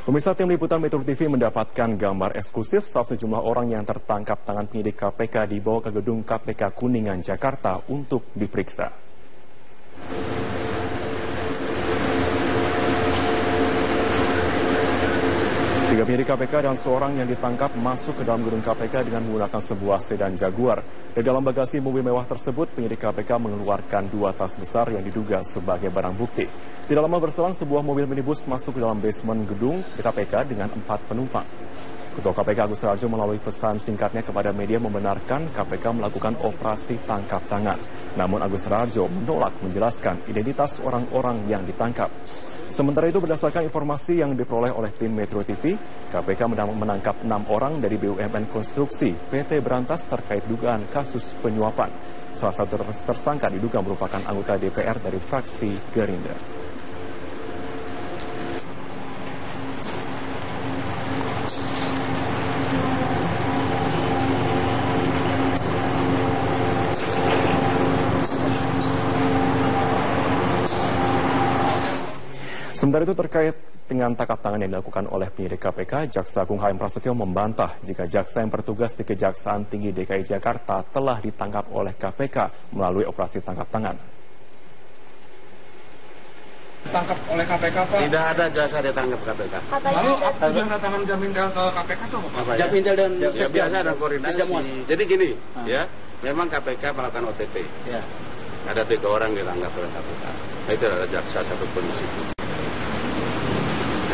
Pemirsa, tim liputan Metro TV mendapatkan gambar eksklusif saat sejumlah orang yang tertangkap tangan penyidik KPK dibawa ke gedung KPK Kuningan, Jakarta untuk diperiksa. Tiga penyidik KPK dan seorang yang ditangkap masuk ke dalam gedung KPK dengan menggunakan sebuah sedan Jaguar. Dari dalam bagasi mobil mewah tersebut, penyidik KPK mengeluarkan 2 tas besar yang diduga sebagai barang bukti. Tidak lama berselang, sebuah mobil minibus masuk ke dalam basement gedung KPK dengan 4 penumpang. Ketua KPK Agus Raharjo melalui pesan singkatnya kepada media membenarkan KPK melakukan operasi tangkap tangan. Namun Agus Raharjo menolak menjelaskan identitas orang-orang yang ditangkap. Sementara itu, berdasarkan informasi yang diperoleh oleh tim Metro TV, KPK menangkap 6 orang dari BUMN Konstruksi PT Berantas terkait dugaan kasus penyuapan. Salah satu tersangka diduga merupakan anggota DPR dari fraksi Gerindra. Sementara itu, terkait dengan tangkap tangan yang dilakukan oleh penyidik KPK, Jaksa Agung HM Prasetyo membantah jika jaksa yang bertugas di Kejaksaan Tinggi DKI Jakarta telah ditangkap oleh KPK melalui operasi tangkap tangan. Ditangkap oleh KPK, Pak? Tidak ada jaksa ditangkap KPK. Lalu tanda tangan Jamindel ke KPK itu apa, Pak? Jamindel dan biasa ada koordinasi. Jadi gini, ya, memang KPK melakukan OTP. Ya. Ada 3 orang ditangkap oleh KPK. Itu ada jaksa satupun di situ.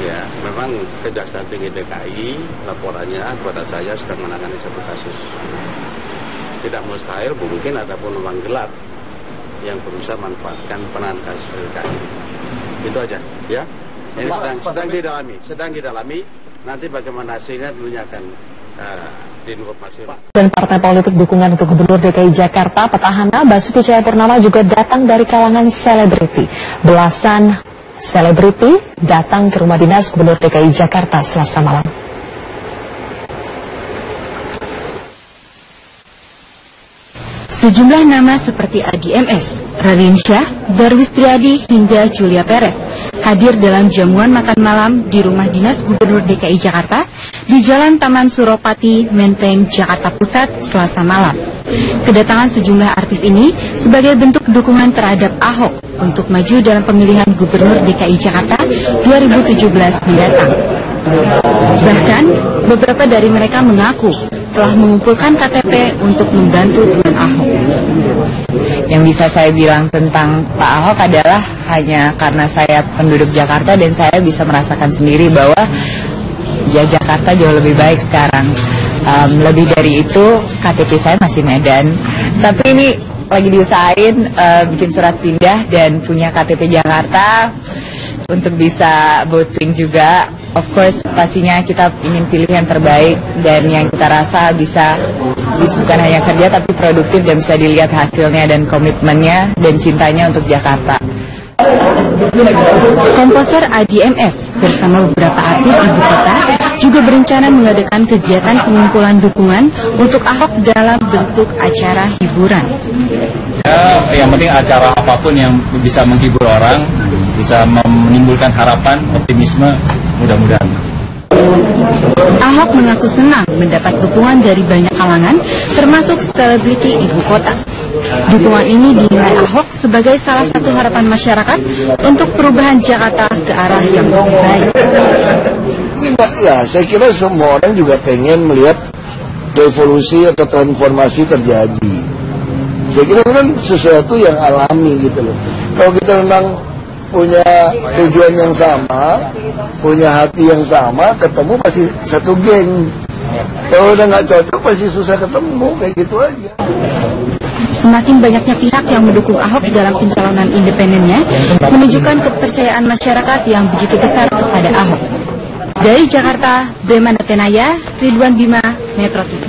Ya, memang Kejaksaan Tinggi DKI laporannya kepada saya sedang menangani satu kasus. Tidak mustahil mungkin ada penumpang gelap yang berusaha manfaatkan penanganan kasus DKI. Itu aja, ya. Ini sedang didalami. Nanti bagaimana hasilnya tentunya akan diinformasi. Dan partai politik dukungan untuk Gubernur DKI Jakarta petahana Basuki Cahayapurnama juga datang dari kalangan selebriti. Belasan selebriti datang ke rumah dinas Gubernur DKI Jakarta Selasa malam. Sejumlah nama seperti Adi MS, Raline Shah, Darwis Triadi hingga Julia Perez hadir dalam jamuan makan malam di rumah dinas Gubernur DKI Jakarta di Jalan Taman Suropati, Menteng, Jakarta Pusat, Selasa malam. Kedatangan sejumlah artis ini sebagai bentuk dukungan terhadap Ahok untuk maju dalam pemilihan Gubernur DKI Jakarta 2017 mendatang. Bahkan, beberapa dari mereka mengaku telah mengumpulkan KTP untuk membantu dengan Ahok. Yang bisa saya bilang tentang Pak Ahok adalah hanya karena saya penduduk Jakarta dan saya bisa merasakan sendiri bahwa ya Jakarta jauh lebih baik sekarang. Lebih dari itu, KTP saya masih Medan. Tapi ini lagi diusahain bikin surat pindah dan punya KTP Jakarta untuk bisa voting juga. Of course, pastinya kita ingin pilih yang terbaik dan yang kita rasa bisa bukan hanya kerja tapi produktif dan bisa dilihat hasilnya dan komitmennya dan cintanya untuk Jakarta. Komposer Adi MS bersama beberapa artis ibu kota juga berencana mengadakan kegiatan pengumpulan dukungan untuk Ahok dalam bentuk acara hiburan. Ya, yang penting acara apapun yang bisa menghibur orang, bisa menimbulkan harapan, optimisme, mudah-mudahan. Ahok mengaku senang mendapat dukungan dari banyak kalangan, termasuk selebriti ibu kota. Dukungan ini dinilai Ahok sebagai salah satu harapan masyarakat untuk perubahan Jakarta ke arah yang lebih baik. Ya, saya kira semua orang juga pengen melihat revolusi atau transformasi terjadi. Saya kira kan sesuatu yang alami gitu loh. Kalau kita memang punya tujuan yang sama, punya hati yang sama, ketemu pasti satu geng. Kalau udah nggak cocok pasti susah ketemu, kayak gitu aja. Semakin banyaknya pihak yang mendukung Ahok dalam pencalonan independennya menunjukkan kepercayaan masyarakat yang begitu besar kepada Ahok. Dari Jakarta, Bremana Tenaya, Ridwan Bima, Metro TV.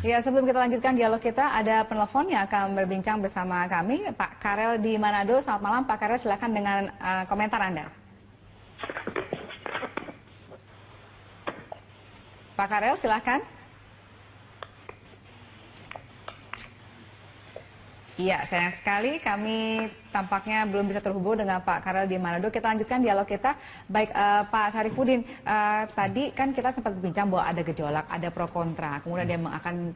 Ya, sebelum kita lanjutkan dialog kita, ada penelpon yang akan berbincang bersama kami, Pak Karel di Manado. Selamat malam, Pak Karel, silakan dengan komentar Anda. Pak Karel, silakan. Iya, sayang sekali kami tampaknya belum bisa terhubung dengan Pak Karel di Manado. Kita lanjutkan dialog kita. Baik, Pak Syarifudin, tadi kan kita sempat berbincang bahwa ada gejolak, ada pro kontra. Kemudian dia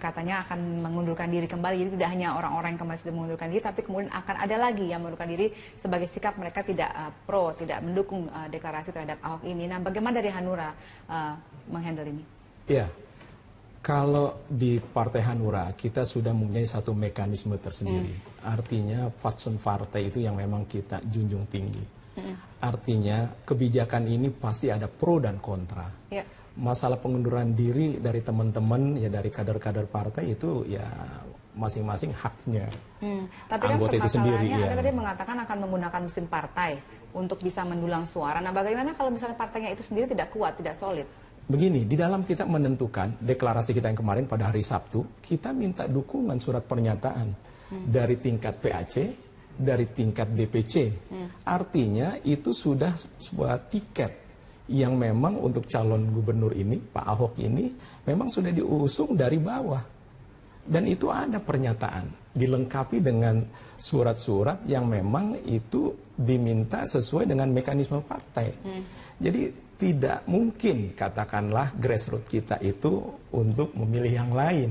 katanya akan mengundurkan diri kembali. Jadi tidak hanya orang-orang yang kemarin sudah mengundurkan diri, tapi kemudian akan ada lagi yang mengundurkan diri sebagai sikap mereka tidak pro, tidak mendukung deklarasi terhadap Ahok ini. Nah, bagaimana dari Hanura menghandle ini? Iya. Kalau di Partai Hanura kita sudah mempunyai satu mekanisme tersendiri. Artinya fatsun partai itu yang memang kita junjung tinggi. Artinya kebijakan ini pasti ada pro dan kontra. Ya. Masalah pengunduran diri dari teman-teman ya dari kader-kader partai itu ya masing-masing haknya. Tapi anggota itu sendiri. Anda tadi mengatakan akan menggunakan mesin partai untuk bisa mendulang suara. Nah, bagaimana kalau misalnya partainya itu sendiri tidak kuat, tidak solid? Begini, di dalam kita menentukan deklarasi kita yang kemarin pada hari Sabtu, kita minta dukungan surat pernyataan dari tingkat PAC, dari tingkat DPC. Artinya itu sudah sebuah tiket yang memang untuk calon gubernur ini, Pak Ahok ini, memang sudah diusung dari bawah. Dan itu ada pernyataan, dilengkapi dengan surat-surat yang memang itu diminta sesuai dengan mekanisme partai. Jadi tidak mungkin katakanlah grassroots kita itu untuk memilih yang lain.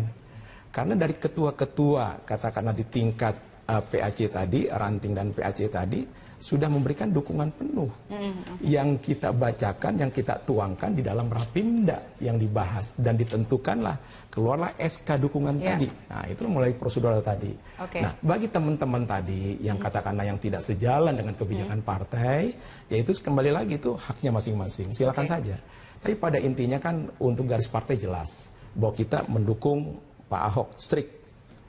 Karena dari ketua-ketua katakanlah di tingkat PAC tadi, ranting dan PAC tadi sudah memberikan dukungan penuh. Yang kita bacakan, yang kita tuangkan di dalam Rapimda yang dibahas dan ditentukanlah keluarlah SK dukungan tadi. Nah, itu mulai prosedural tadi. Nah, bagi teman-teman tadi yang katakanlah yang tidak sejalan dengan kebijakan partai, yaitu kembali lagi itu haknya masing-masing. Silakan saja. Tapi pada intinya kan untuk garis partai jelas bahwa kita mendukung Pak Ahok strict.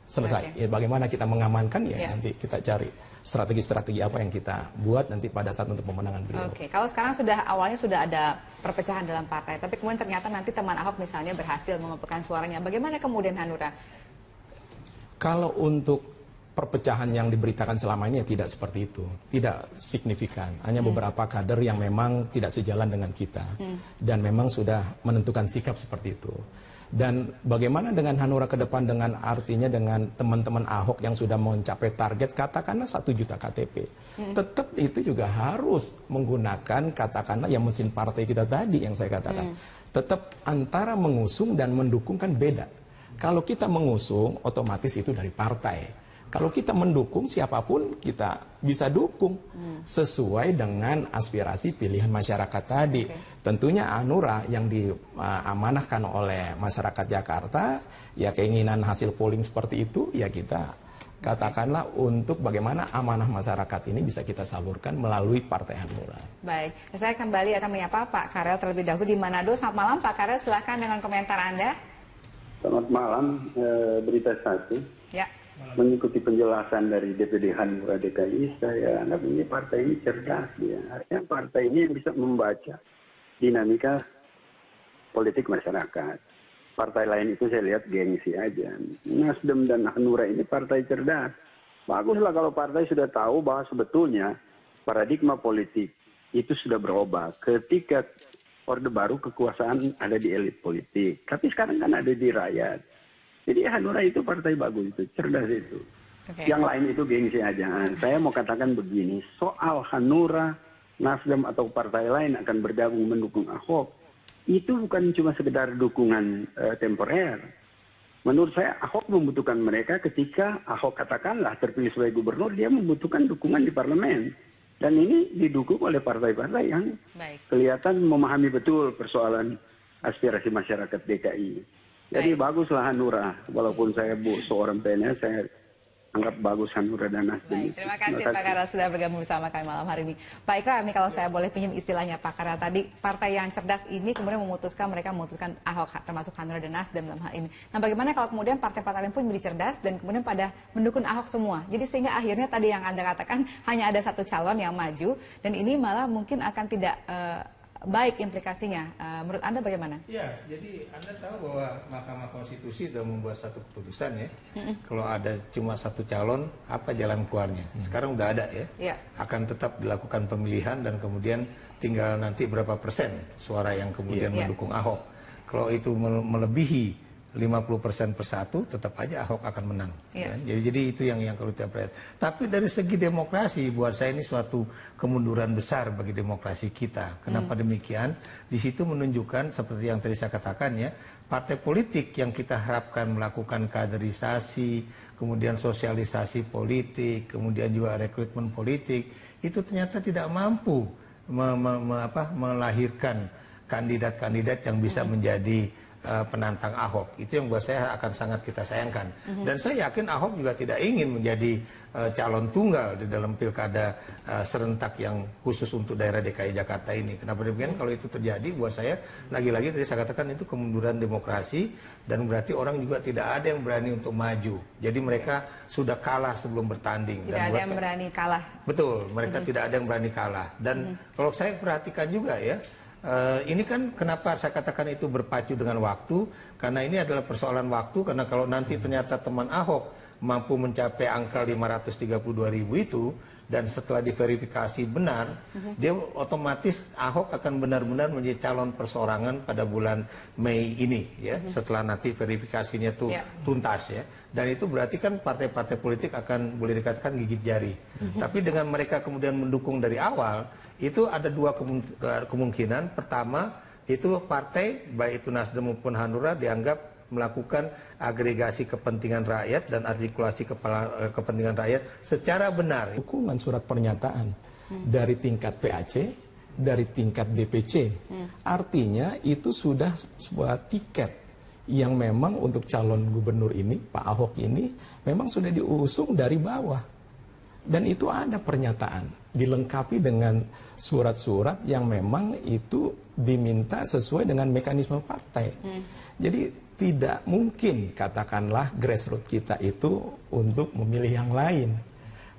Selesai. Ya, bagaimana kita mengamankan ya nanti kita cari strategi-strategi apa yang kita buat nanti pada saat untuk pemenangan beliau. Kalau sekarang awalnya sudah ada perpecahan dalam partai, tapi kemudian ternyata nanti teman Ahok misalnya berhasil mengumpulkan suaranya. Bagaimana kemudian Hanura? Kalau untuk perpecahan yang diberitakan selama ini ya tidak seperti itu, tidak signifikan. Hanya beberapa kader yang memang tidak sejalan dengan kita dan memang sudah menentukan sikap seperti itu. Dan bagaimana dengan Hanura ke depan dengan artinya dengan teman-teman Ahok yang sudah mencapai target katakanlah 1 juta KTP. Tetap itu juga harus menggunakan katakanlah yang mesin partai kita tadi yang saya katakan. Tetap antara mengusung dan mendukung kan beda. Kalau kita mengusung otomatis itu dari partai. Kalau kita mendukung siapapun kita bisa dukung sesuai dengan aspirasi pilihan masyarakat tadi. Tentunya Hanura yang diamanahkan oleh masyarakat Jakarta, ya keinginan hasil polling seperti itu, ya kita katakanlah untuk bagaimana amanah masyarakat ini bisa kita salurkan melalui Partai Hanura. Baik, saya kembali akan menyapa Pak Karel terlebih dahulu di Manado. Selamat malam Pak Karel, silahkan dengan komentar Anda. Selamat malam, berita satu. Ya. Mengikuti penjelasan dari DPD Hanura DKI, saya anggap ini partai ini cerdas. Ya. Artinya partai ini bisa membaca dinamika politik masyarakat. Partai lain itu saya lihat gengsi aja. Nasdem dan Hanura ini partai cerdas. Baguslah kalau partai sudah tahu bahwa sebetulnya paradigma politik itu sudah berubah. Ketika Orde Baru kekuasaan ada di elit politik. Tapi sekarang kan ada di rakyat. Jadi Hanura itu partai bagus itu, cerdas itu. Yang lain itu gengsi aja. Saya mau katakan begini, soal Hanura, Nasdem atau partai lain akan bergabung mendukung Ahok, itu bukan cuma sekedar dukungan temporer. Menurut saya Ahok membutuhkan mereka ketika Ahok katakanlah terpilih sebagai gubernur, dia membutuhkan dukungan di parlemen. Dan ini didukung oleh partai-partai yang kelihatan memahami betul persoalan aspirasi masyarakat DKI. Jadi baguslah Hanura, walaupun saya seorang PNS, saya anggap bagus Hanura dan Nasdem. Terima kasih Pak Karel sudah bergabung bersama kami malam hari ini. Pak Ikrar, nih kalau saya boleh pinjam istilahnya Pak Karel tadi, partai yang cerdas ini kemudian mereka memutuskan Ahok, termasuk Hanura dan Nasdem dalam hal ini. Nah, bagaimana kalau kemudian partai-partai lain pun menjadi cerdas dan kemudian pada mendukung Ahok semua? Jadi sehingga akhirnya tadi yang Anda katakan hanya ada satu calon yang maju dan ini malah mungkin akan tidak baik implikasinya. Menurut Anda bagaimana? Ya, jadi Anda tahu bahwa Mahkamah Konstitusi sudah membuat satu keputusan ya. Kalau ada cuma satu calon, apa jalan keluarnya? Sekarang udah ada ya. Akan tetap dilakukan pemilihan dan kemudian tinggal nanti berapa persen suara yang kemudian mendukung Ahok. Kalau itu melebihi 50% per 1, tetap aja Ahok akan menang. Kan? Jadi itu yang perlu kita perhatikan. Tapi dari segi demokrasi, buat saya ini suatu kemunduran besar bagi demokrasi kita. Kenapa demikian? Di situ menunjukkan seperti yang tadi saya katakan ya, partai politik yang kita harapkan melakukan kaderisasi, kemudian sosialisasi politik, kemudian juga rekrutmen politik, itu ternyata tidak mampu melahirkan kandidat-kandidat yang bisa menjadi penantang Ahok. Itu yang buat saya akan sangat kita sayangkan. Dan saya yakin Ahok juga tidak ingin menjadi calon tunggal di dalam pilkada serentak yang khusus untuk daerah DKI Jakarta ini. Kenapa demikian? Kalau itu terjadi, buat saya lagi-lagi tadi saya katakan itu kemunduran demokrasi, dan berarti orang juga tidak ada yang berani untuk maju. Jadi mereka sudah kalah sebelum bertanding. Tidak ada yang berani kalah. Betul, mereka tidak ada yang berani kalah. Dan kalau saya perhatikan juga ya, ini kan kenapa saya katakan itu berpacu dengan waktu, karena ini adalah persoalan waktu, karena kalau nanti ternyata teman Ahok mampu mencapai angka 532.000 itu, dan setelah diverifikasi benar, dia otomatis Ahok akan benar-benar menjadi calon perseorangan pada bulan Mei ini ya, setelah nanti verifikasinya itu tuntas ya. Dan itu berarti kan partai-partai politik akan boleh dikatakan gigit jari. Tapi dengan mereka kemudian mendukung dari awal, itu ada dua kemungkinan. Pertama, itu partai, baik itu Nasdem maupun Hanura, dianggap melakukan agregasi kepentingan rakyat dan artikulasi kepentingan rakyat secara benar. Dukungan surat pernyataan dari tingkat PAC, dari tingkat DPC, artinya itu sudah sebuah tiket yang memang untuk calon gubernur ini, Pak Ahok ini, memang sudah diusung dari bawah. Dan itu ada pernyataan, dilengkapi dengan surat-surat yang memang itu diminta sesuai dengan mekanisme partai. Jadi tidak mungkin katakanlah grassroots kita itu untuk memilih yang lain.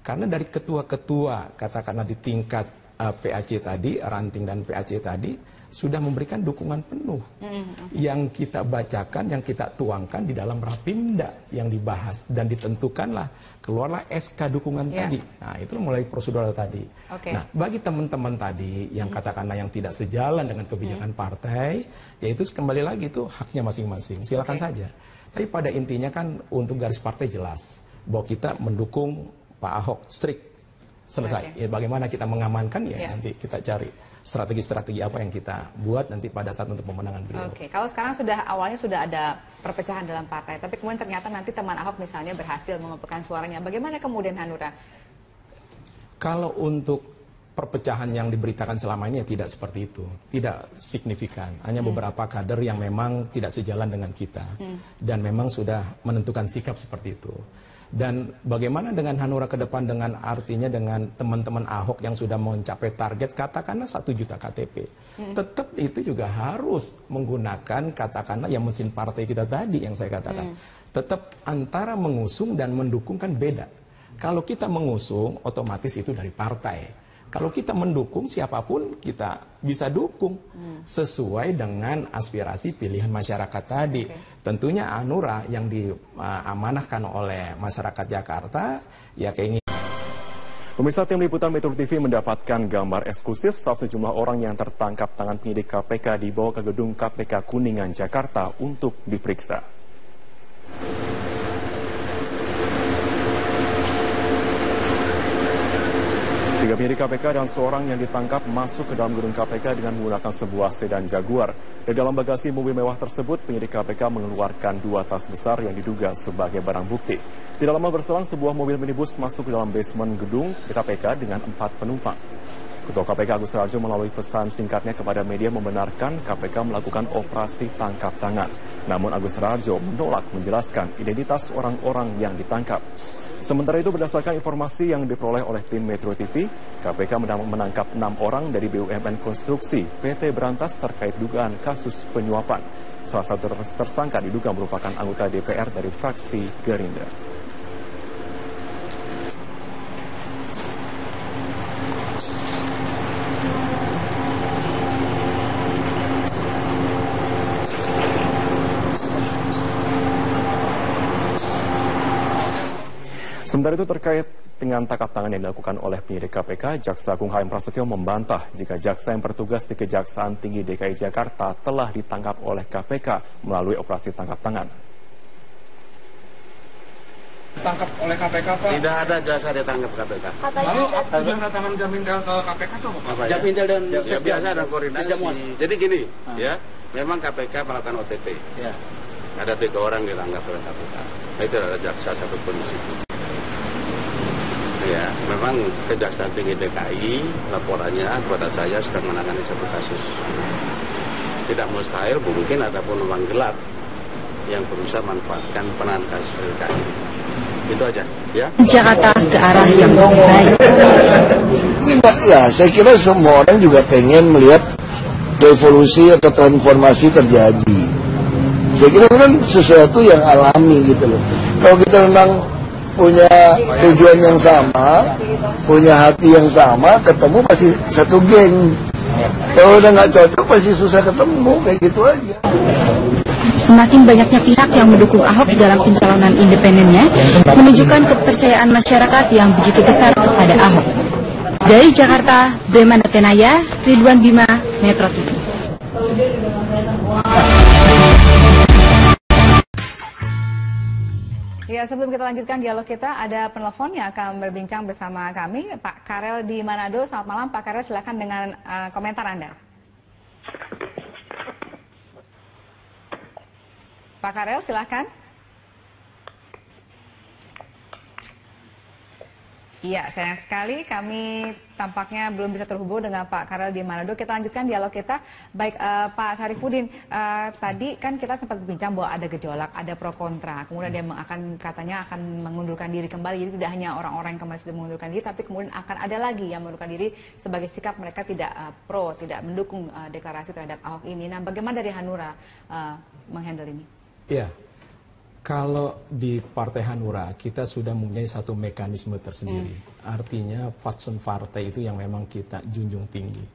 Karena dari ketua-ketua katakanlah di tingkat PAC tadi, ranting dan PAC tadi, sudah memberikan dukungan penuh. Yang kita bacakan, yang kita tuangkan di dalam Rapimda yang dibahas. Dan ditentukanlah, keluarlah SK dukungan tadi. Nah, itu mulai prosedural tadi. Nah, bagi teman-teman tadi yang katakanlah yang tidak sejalan dengan kebijakan partai, yaitu kembali lagi itu haknya masing-masing. Silakan saja. Tapi pada intinya kan untuk garis partai jelas bahwa kita mendukung Pak Ahok strict. Selesai. Ya, bagaimana kita mengamankan ya nanti kita cari strategi-strategi apa yang kita buat nanti pada saat untuk pemenangan beliau. Kalau sekarang awalnya sudah ada perpecahan dalam partai, tapi kemudian ternyata nanti teman Ahok misalnya berhasil mengumpulkan suaranya. Bagaimana kemudian Hanura? Kalau untuk perpecahan yang diberitakan selama ini ya tidak seperti itu, tidak signifikan. Hanya beberapa kader yang memang tidak sejalan dengan kita dan memang sudah menentukan sikap seperti itu. Dan bagaimana dengan Hanura ke depan, dengan artinya dengan teman-teman Ahok yang sudah mencapai target katakanlah 1 juta KTP. Tetap itu juga harus menggunakan katakanlah yang mesin partai kita tadi yang saya katakan. Tetap antara mengusung dan mendukung kan beda. Kalau kita mengusung otomatis itu dari partai. Kalau kita mendukung siapapun kita bisa dukung sesuai dengan aspirasi pilihan masyarakat tadi. Tentunya Hanura yang diamanahkan oleh masyarakat Jakarta ya keinginan. Pemirsa, tim liputan Metro TV mendapatkan gambar eksklusif saat sejumlah orang yang tertangkap tangan penyidik KPK dibawa ke gedung KPK Kuningan, Jakarta untuk diperiksa. Tiga penyidik KPK dan seorang yang ditangkap masuk ke dalam gedung KPK dengan menggunakan sebuah sedan Jaguar. Dari dalam bagasi mobil mewah tersebut, penyidik KPK mengeluarkan 2 tas besar yang diduga sebagai barang bukti. Tidak lama berselang, sebuah mobil minibus masuk ke dalam basement gedung KPK dengan 4 penumpang. Ketua KPK Agus Raharjo melalui pesan singkatnya kepada media membenarkan KPK melakukan operasi tangkap tangan. Namun Agus Raharjo menolak menjelaskan identitas orang-orang yang ditangkap. Sementara itu, berdasarkan informasi yang diperoleh oleh tim Metro TV, KPK menangkap 6 orang dari BUMN Konstruksi PT Berantas terkait dugaan kasus penyuapan. Salah satu tersangka diduga merupakan anggota DPR dari fraksi Gerindra. Sementara itu terkait dengan tangkap tangan yang dilakukan oleh penyidik KPK, Jaksa Agung HM Prasetyo membantah jika jaksa yang bertugas di Kejaksaan Tinggi DKI Jakarta telah ditangkap oleh KPK melalui operasi tangkap tangan. Tangkap oleh KPK, Pak? Tidak ada jasa ditangkap KPK. Lalu tujuan kedatangan Jamindel ke KPK itu apa, Pak? Jamindel dan biasa ada koordinasi. Jadi gini, ya, memang KPK melakukan OTT. Ya. Ada 3 orang ditangkap oleh KPK. Itu ada jaksa satupun di situ. Ya, memang Kejaksaan Tinggi DKI laporannya kepada saya sedang menangani satu kasus. Tidak mustahil, mungkin ada penumpang gelap yang berusaha manfaatkan penanganan kasus DKI. Itu aja, ya. Jakarta ke arah yang lebih baik. Ya, saya kira semua orang juga pengen melihat revolusi atau transformasi terjadi. Saya kira kan sesuatu yang alami gitu loh. Kalau kita memang punya tujuan yang sama, punya hati yang sama, ketemu pasti satu geng. Kalau udah nggak cocok pasti susah ketemu, kayak gitu aja. Semakin banyaknya pihak yang mendukung Ahok dalam pencalonan independennya menunjukkan kepercayaan masyarakat yang begitu besar kepada Ahok. Dari Jakarta, Bremana Tenaya, Ridwan Bima, Metro TV. Ya, sebelum kita lanjutkan dialog kita, ada penelpon yang akan berbincang bersama kami, Pak Karel di Manado. Selamat malam, Pak Karel, silakan dengan komentar Anda. Pak Karel, silakan. Iya, sayang sekali kami tampaknya belum bisa terhubung dengan Pak Karel di Manado. Kita lanjutkan dialog kita. Baik, Pak Syarifudin, tadi kan kita sempat berbincang bahwa ada gejolak, ada pro kontra. Kemudian dia katanya akan mengundurkan diri kembali. Jadi tidak hanya orang-orang yang kemarin sudah mengundurkan diri, tapi kemudian akan ada lagi yang mengundurkan diri sebagai sikap mereka tidak pro, tidak mendukung deklarasi terhadap Ahok ini. Nah, bagaimana dari Hanura menghandle ini? Ya, kalau di Partai Hanura kita sudah mempunyai satu mekanisme tersendiri. Artinya fatsun partai itu yang memang kita junjung tinggi.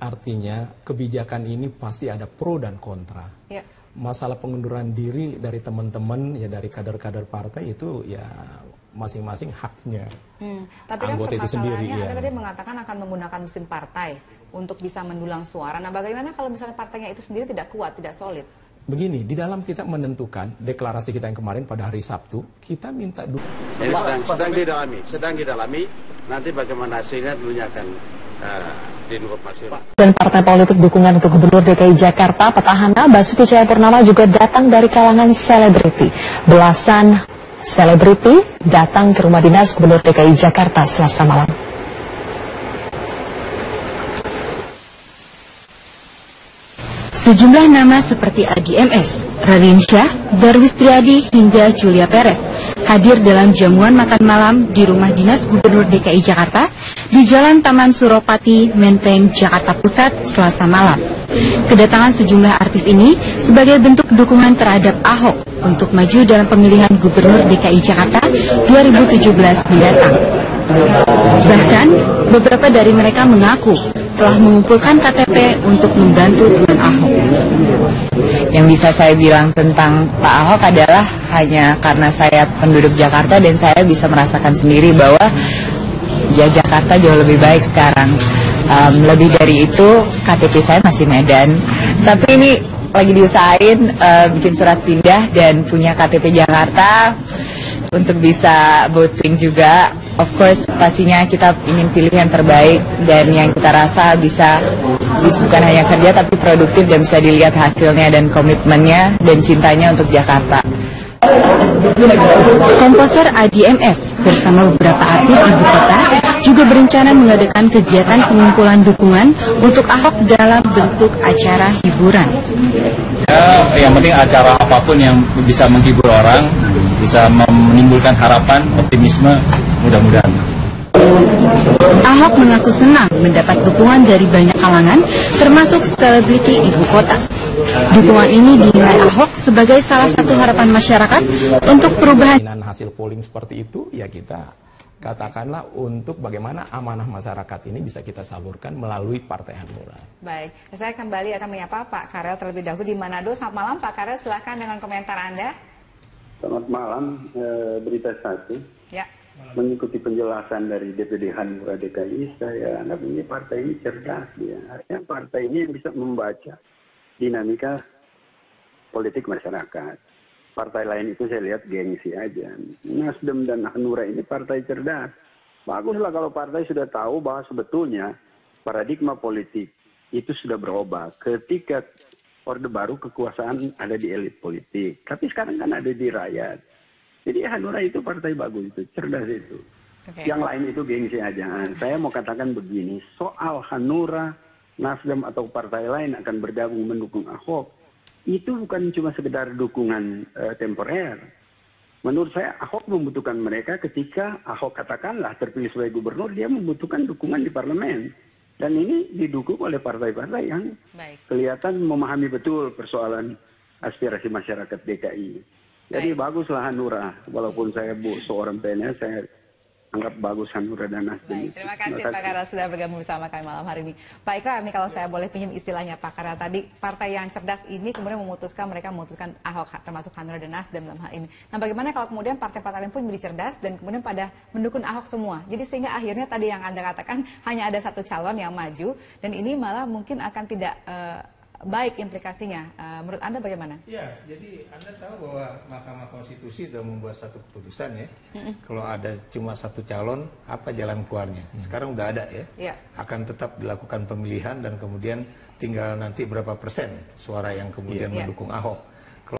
Artinya kebijakan ini pasti ada pro dan kontra. Ya. Masalah pengunduran diri dari teman-teman, ya dari kader-kader partai itu ya masing-masing haknya. Tapi anggota kan itu sendiri. Anda tadi mengatakan akan menggunakan mesin partai untuk bisa mendulang suara. Nah, bagaimana kalau misalnya partainya itu sendiri tidak kuat, tidak solid? Begini, di dalam kita menentukan deklarasi kita yang kemarin pada hari Sabtu, kita minta ini sedang didalami. Nanti bagaimana hasilnya tentunya akan diinformasi. Dan partai politik dukungan untuk Gubernur DKI Jakarta, petahana Basuki Cahayapurnama juga datang dari kalangan selebriti. Belasan selebriti datang ke rumah dinas Gubernur DKI Jakarta Selasa malam. Sejumlah nama seperti Adi MS, Raline Shah, Darwis Triadi hingga Julia Perez hadir dalam jamuan makan malam di rumah dinas Gubernur DKI Jakarta di Jalan Taman Suropati, Menteng, Jakarta Pusat, Selasa malam. Kedatangan sejumlah artis ini sebagai bentuk dukungan terhadap Ahok untuk maju dalam pemilihan Gubernur DKI Jakarta 2017 mendatang. Bahkan, beberapa dari mereka mengaku telah mengumpulkan KTP untuk membantu dengan Ahok. Yang bisa saya bilang tentang Pak Ahok adalah hanya karena saya penduduk Jakarta dan saya bisa merasakan sendiri bahwa ya Jakarta jauh lebih baik sekarang. Lebih dari itu, KTP saya masih Medan. Tapi ini lagi diusahain bikin surat pindah dan punya KTP Jakarta untuk bisa voting juga. Of course, pastinya kita ingin pilih yang terbaik dan yang kita rasa bisa bukan hanya kerja tapi produktif dan bisa dilihat hasilnya dan komitmennya dan cintanya untuk Jakarta. Komposer Adi MS bersama beberapa artis ibu kota juga berencana mengadakan kegiatan pengumpulan dukungan untuk Ahok dalam bentuk acara hiburan. Ya, yang penting acara apapun yang bisa menghibur orang, bisa menimbulkan harapan, optimisme, mudah-mudahan. Ahok mengaku senang mendapat dukungan dari banyak kalangan, termasuk selebriti ibu kota. Dukungan ini dinilai Ahok sebagai salah satu harapan masyarakat untuk perubahan. Dengan hasil polling seperti itu, ya kita katakanlah untuk bagaimana amanah masyarakat ini bisa kita salurkan melalui Partai Hanura. Baik, saya kembali akan menyapa Pak Karel terlebih dahulu di Manado. Selamat malam Pak Karel, silahkan dengan komentar Anda. Selamat malam, berita satu. Ya. mengikuti penjelasan dari DPD Hanura DKI, saya anggap ini partai ini cerdas dia. Artinya partai ini bisa membaca dinamika politik masyarakat. Partai lain itu saya lihat gengsi aja. Nasdem dan Hanura ini partai cerdas. Baguslah kalau partai sudah tahu bahwa sebetulnya paradigma politik itu sudah berubah. Ketika Orde Baru kekuasaan ada di elit politik. Tapi sekarang kan ada di rakyat. Jadi Hanura itu partai bagus itu, cerdas itu. Okay. Yang lain itu gengsi aja. Saya mau katakan begini, soal Hanura, Nasdem atau partai lain akan bergabung mendukung Ahok, itu bukan cuma sekedar dukungan temporer. Menurut saya Ahok membutuhkan mereka ketika Ahok katakanlah terpilih sebagai gubernur, dia membutuhkan dukungan di parlemen. Dan ini didukung oleh partai-partai yang kelihatan memahami betul persoalan aspirasi masyarakat DKI. Jadi baguslah Hanura, walaupun saya seorang PNS, saya anggap bagus Hanura dan Nasdem. Terima kasih Pak Karel sudah bergabung bersama kami malam hari ini. Pak Ikrar, nih kalau saya boleh pinjam istilahnya Pak Karel tadi, partai yang cerdas ini kemudian mereka memutuskan Ahok, termasuk Hanura dan Nasdem dalam hal ini. Nah bagaimana kalau kemudian partai-partai lain pun menjadi cerdas dan kemudian pada mendukung Ahok semua. Jadi sehingga akhirnya tadi yang Anda katakan hanya ada satu calon yang maju dan ini malah mungkin akan tidak baik implikasinya. Menurut Anda bagaimana? Ya, jadi Anda tahu bahwa Mahkamah Konstitusi sudah membuat satu keputusan ya. Kalau ada cuma satu calon, apa jalan keluarnya? Sekarang udah ada ya. Akan tetap dilakukan pemilihan dan kemudian tinggal nanti berapa persen suara yang kemudian mendukung Ahok.